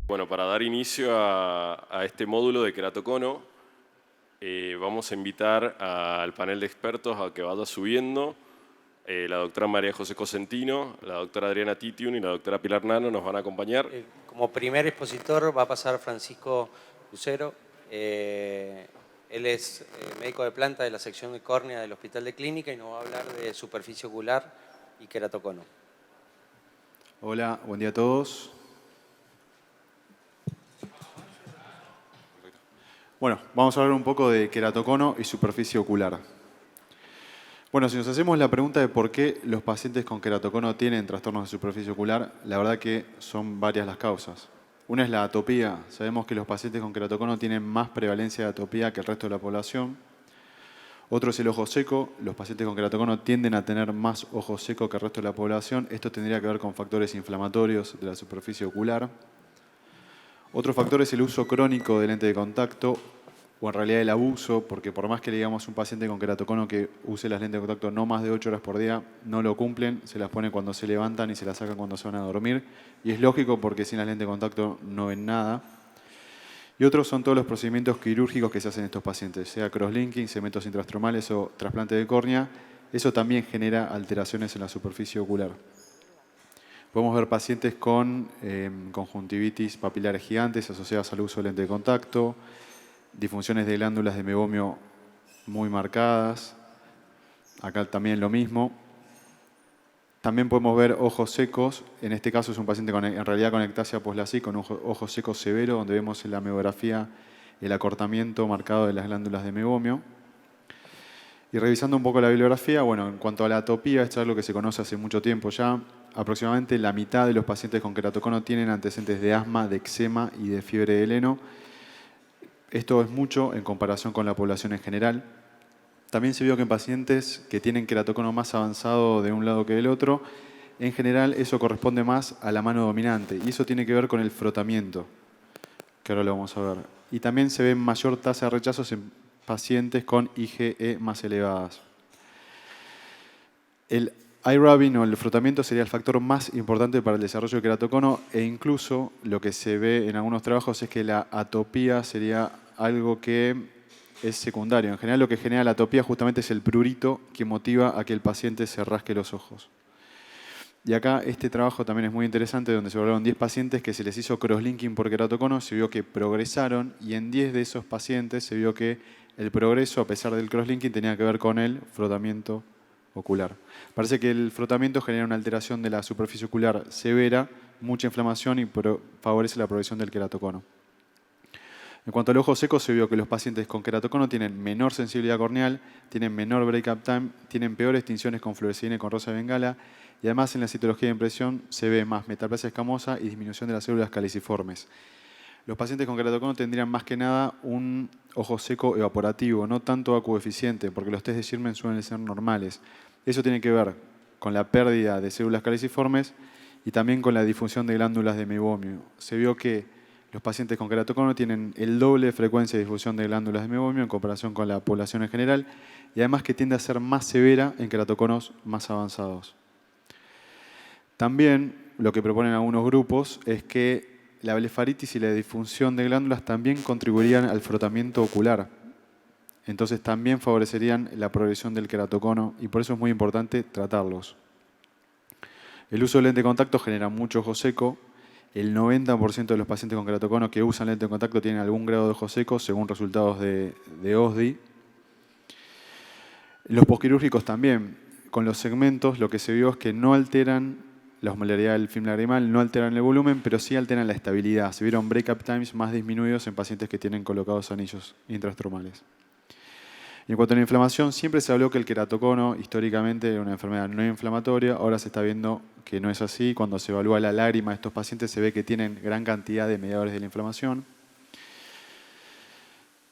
Bueno, para dar inicio a este módulo de queratocono, vamos a invitar al panel de expertos a que vaya subiendo. La doctora María José Cosentino, la doctora Adriana Titiun y la doctora Pilar Nano nos van a acompañar. Como primer expositor va a pasar Francisco Lucero. Él es médico de planta de la sección de córnea del Hospital de Clínica y nos va a hablar de superficie ocular y queratocono. Hola, buen día a todos. Bueno, vamos a hablar un poco de queratocono y superficie ocular. Bueno, si nos hacemos la pregunta de por qué los pacientes con queratocono tienen trastornos de superficie ocular, la verdad que son varias las causas. Una es la atopía. Sabemos que los pacientes con queratocono tienen más prevalencia de atopía que el resto de la población. Otro es el ojo seco. Los pacientes con queratocono tienden a tener más ojo seco que el resto de la población. Esto tendría que ver con factores inflamatorios de la superficie ocular. Otro factor es el uso crónico de lente de contacto, o en realidad el abuso, porque por más que le digamos a un paciente con queratocono que use las lentes de contacto no más de 8 horas por día, no lo cumplen, se las ponen cuando se levantan y se las sacan cuando se van a dormir. Y es lógico porque sin las lentes de contacto no ven nada. Y otros son todos los procedimientos quirúrgicos que se hacen en estos pacientes, sea crosslinking, segmentos intrastromales o trasplante de córnea. Eso también genera alteraciones en la superficie ocular. Podemos ver pacientes con conjuntivitis papilares gigantes asociadas al uso de lente de contacto, disfunciones de glándulas de mebomio muy marcadas. Acá también lo mismo. También podemos ver ojos secos. En este caso es un paciente en realidad con ectasia post-LASIK, con un ojo seco severo, donde vemos en la memografía el acortamiento marcado de las glándulas de mebomio. Y revisando un poco la bibliografía, bueno, en cuanto a la atopía, esto es algo que se conoce hace mucho tiempo ya. Aproximadamente la mitad de los pacientes con queratocono tienen antecedentes de asma, de eczema y de fiebre de heno. Esto es mucho en comparación con la población en general. También se vio que en pacientes que tienen queratocono más avanzado de un lado que del otro, en general eso corresponde más a la mano dominante y eso tiene que ver con el frotamiento, que ahora lo vamos a ver. Y también se ve mayor tasa de rechazos en pacientes con IgE más elevadas. El iRubbing o el frotamiento sería el factor más importante para el desarrollo del queratocono e incluso lo que se ve en algunos trabajos es que la atopía sería algo que es secundario. En general lo que genera la atopía justamente es el prurito que motiva a que el paciente se rasque los ojos. Y acá este trabajo también es muy interesante donde se evaluaron 10 pacientes que se les hizo crosslinking por queratocono, se vio que progresaron y en 10 de esos pacientes se vio que el progreso a pesar del crosslinking tenía que ver con el frotamiento ocular. Parece que el frotamiento genera una alteración de la superficie ocular severa, mucha inflamación y favorece la progresión del queratocono. En cuanto al ojo seco, se vio que los pacientes con queratocono tienen menor sensibilidad corneal, tienen menor break-up time, tienen peores tinciones con fluoresceína y con rosa de bengala, y además en la citología de impresión se ve más metaplasia escamosa y disminución de las células caliciformes. Los pacientes con queratocono tendrían más que nada un ojo seco evaporativo, no tanto acueficiente, porque los test de Schirmer suelen ser normales. Eso tiene que ver con la pérdida de células caliciformes y también con la disfunción de glándulas de mebomio. Se vio que los pacientes con queratocono tienen el doble de frecuencia de difusión de glándulas de mebomio en comparación con la población en general y además que tiende a ser más severa en queratoconos más avanzados. También lo que proponen algunos grupos es que la blefaritis y la disfunción de glándulas también contribuirían al frotamiento ocular. Entonces también favorecerían la progresión del queratocono y por eso es muy importante tratarlos. El uso de lente de contacto genera mucho ojo seco. El 90% de los pacientes con queratocono que usan lente de contacto tienen algún grado de ojo seco según resultados de OSDI. Los posquirúrgicos también. Con los segmentos lo que se vio es que no alteran la osmolaridad del film lagrimal, no alteran el volumen, pero sí alteran la estabilidad. Se vieron break-up times más disminuidos en pacientes que tienen colocados anillos intrastromales. Y en cuanto a la inflamación, siempre se habló que el queratocono históricamente era una enfermedad no inflamatoria. Ahora se está viendo que no es así. Cuando se evalúa la lágrima de estos pacientes se ve que tienen gran cantidad de mediadores de la inflamación.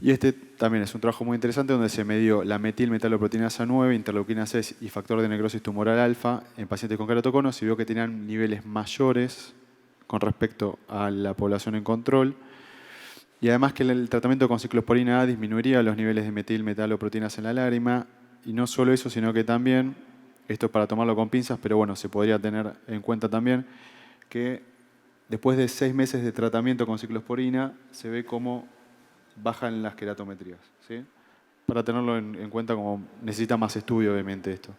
Y este también es un trabajo muy interesante donde se midió la metilmetaloproteinasa 9, interleuquina 6 y factor de necrosis tumoral alfa en pacientes con queratocono. Se vio que tenían niveles mayores con respecto a la población en control. Y además que el tratamiento con ciclosporina A disminuiría los niveles de metilmetaloproteinasa en la lágrima. Y no solo eso, sino que también, esto es para tomarlo con pinzas, pero bueno, se podría tener en cuenta también que después de 6 meses de tratamiento con ciclosporina, se ve cómo bajan las queratometrías, ¿sí? Para tenerlo en cuenta, como necesita más estudio, obviamente, esto.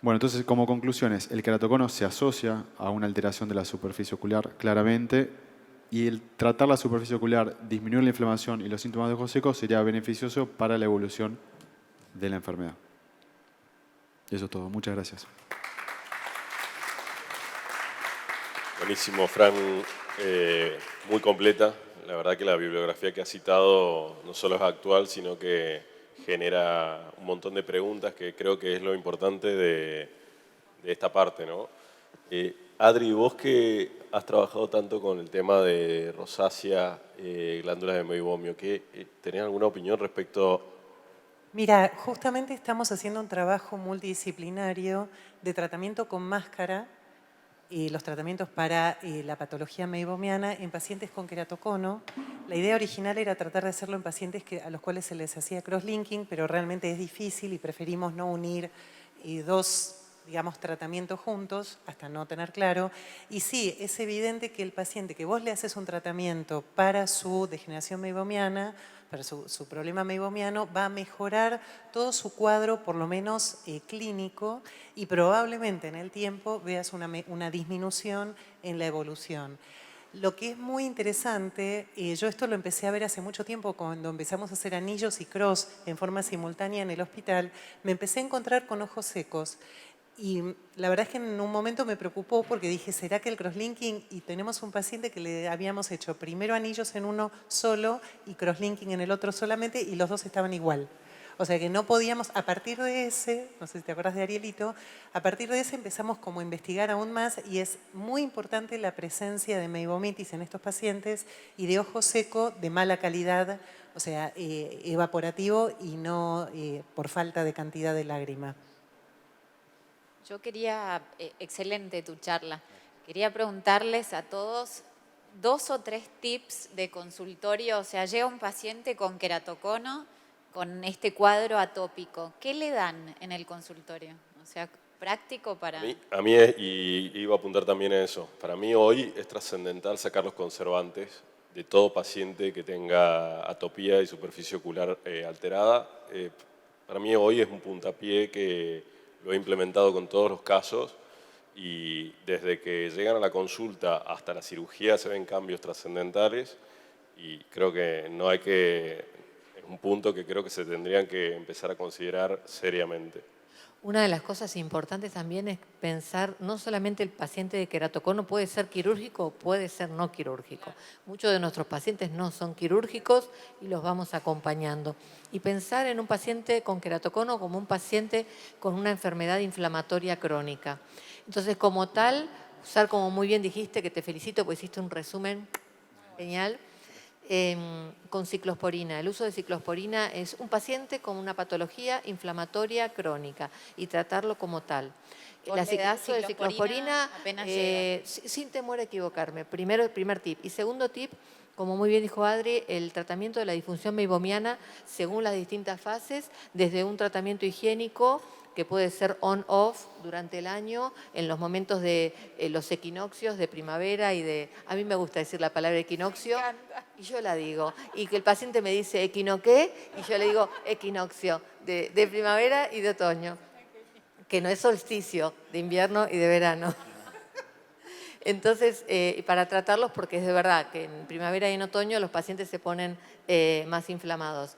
Bueno, entonces, como conclusiones, el queratocono se asocia a una alteración de la superficie ocular, claramente, y el tratar la superficie ocular, disminuir la inflamación y los síntomas de ojos secos sería beneficioso para la evolución de la enfermedad. Eso es todo. Muchas gracias. Buenísimo, Fran. Muy completa. La verdad que la bibliografía que has citado no solo es actual, sino que genera un montón de preguntas que creo que es lo importante de esta parte, ¿no? Adri, vos que has trabajado tanto con el tema de rosácea, glándulas de meibomio, ¿tenés alguna opinión respecto? Mira, justamente estamos haciendo un trabajo multidisciplinario de tratamiento con máscara y los tratamientos para la patología meibomiana en pacientes con queratocono. La idea original era tratar de hacerlo en pacientes a los cuales se les hacía crosslinking, pero realmente es difícil y preferimos no unir dos, digamos, tratamientos juntos hasta no tener claro. Y sí, es evidente que el paciente que vos le haces un tratamiento para su degeneración meibomiana, para su problema meibomiano, va a mejorar todo su cuadro, por lo menos clínico, y probablemente en el tiempo veas una disminución en la evolución. Lo que es muy interesante, yo esto lo empecé a ver hace mucho tiempo cuando empezamos a hacer anillos y cross en forma simultánea en el hospital, me empecé a encontrar con ojos secos. Y la verdad es que en un momento me preocupó porque dije, ¿será que el crosslinking? Y tenemos un paciente que le habíamos hecho primero anillos en uno solo y crosslinking en el otro solamente y los dos estaban igual. O sea que no podíamos, a partir de ese, no sé si te acuerdas de Arielito, a partir de ese empezamos como a investigar aún más y es muy importante la presencia de meibomitis en estos pacientes y de ojo seco de mala calidad, o sea, evaporativo y no por falta de cantidad de lágrima. Yo quería, excelente tu charla, quería preguntarles a todos 2 o 3 tips de consultorio. O sea, llega un paciente con queratocono, con este cuadro atópico. ¿Qué le dan en el consultorio? O sea, práctico para... A mí y iba a apuntar también a eso. Para mí hoy es trascendental sacar los conservantes de todo paciente que tenga atopía y superficie ocular alterada. Para mí hoy es un puntapié que lo he implementado con todos los casos y desde que llegan a la consulta hasta la cirugía se ven cambios trascendentales y creo que no hay que... Es un punto que creo que se tendrían que empezar a considerar seriamente. Una de las cosas importantes también es pensar, no solamente el paciente de queratocono puede ser quirúrgico o puede ser no quirúrgico. Muchos de nuestros pacientes no son quirúrgicos y los vamos acompañando. Y pensar en un paciente con queratocono como un paciente con una enfermedad inflamatoria crónica. Entonces, como tal, usar, como muy bien dijiste, que te felicito porque hiciste un resumen genial, con ciclosporina. El uso de ciclosporina es un paciente con una patología inflamatoria crónica y tratarlo como tal. ¿Vos le das uso de ciclosporina apenas llega? sin temor a equivocarme. Primero, el primer tip. Y segundo tip, como muy bien dijo Adri, el tratamiento de la disfunción meibomiana según las distintas fases, desde un tratamiento higiénico que puede ser on-off durante el año, en los momentos de los equinoccios de primavera y de... A mí me gusta decir la palabra equinoccio y yo la digo. Y que el paciente me dice ¿equino qué? Y yo le digo equinoccio, de primavera y de otoño, que no es solsticio, de invierno y de verano. Entonces, para tratarlos, porque es de verdad que en primavera y en otoño los pacientes se ponen más inflamados.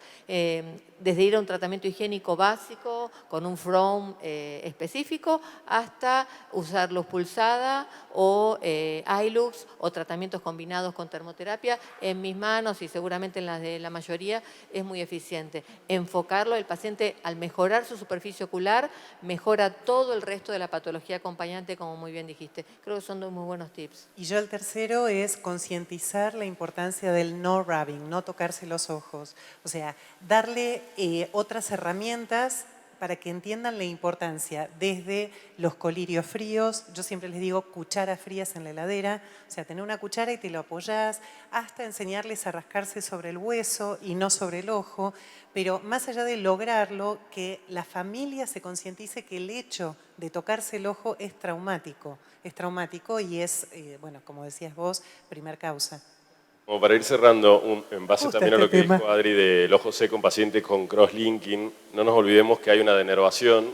Desde ir a un tratamiento higiénico básico, con un foam específico, hasta usar luz pulsada o iLux o tratamientos combinados con termoterapia. En mis manos y seguramente en las de la mayoría es muy eficiente. Enfocarlo, el paciente al mejorar su superficie ocular, mejora todo el resto de la patología acompañante, como muy bien dijiste. Creo que son dos muy buenos tips. Y yo el tercero es concientizar la importancia del no rubbing, no tocarse los ojos. O sea, darle otras herramientas para que entiendan la importancia, desde los colirios fríos, yo siempre les digo cucharas frías en la heladera, o sea, tener una cuchara y te lo apoyás, hasta enseñarles a rascarse sobre el hueso y no sobre el ojo, pero más allá de lograrlo, que la familia se concientice que el hecho de tocarse el ojo es traumático y es, bueno, como decías vos, primer causa. Como para ir cerrando, en base Justo también a lo este que tema. dijo Adri del ojo seco en pacientes con crosslinking, no nos olvidemos que hay una denervación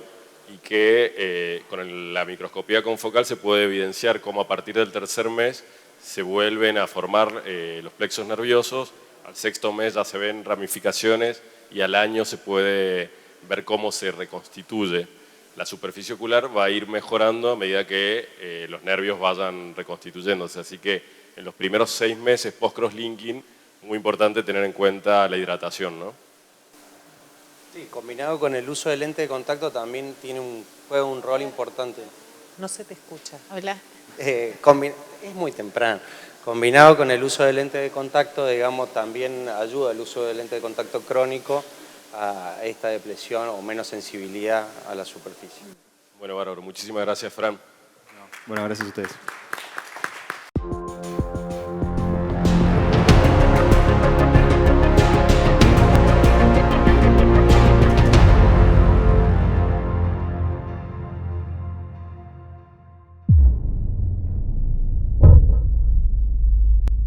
y que con la microscopía confocal se puede evidenciar cómo a partir del tercer mes se vuelven a formar los plexos nerviosos, al sexto mes ya se ven ramificaciones y al año se puede ver cómo se reconstituye. La superficie ocular va a ir mejorando a medida que los nervios vayan reconstituyéndose, así que en los primeros 6 meses post-crosslinking, muy importante tener en cuenta la hidratación, ¿no? Sí, combinado con el uso de lente de contacto también juega un rol importante. No se te escucha. Hola. Es muy temprano. Combinado con el uso de lente de contacto, digamos, también ayuda el uso de lente de contacto crónico a esta depresión o menos sensibilidad a la superficie. Bueno, bárbaro. Muchísimas gracias, Fran. Bueno, gracias a ustedes.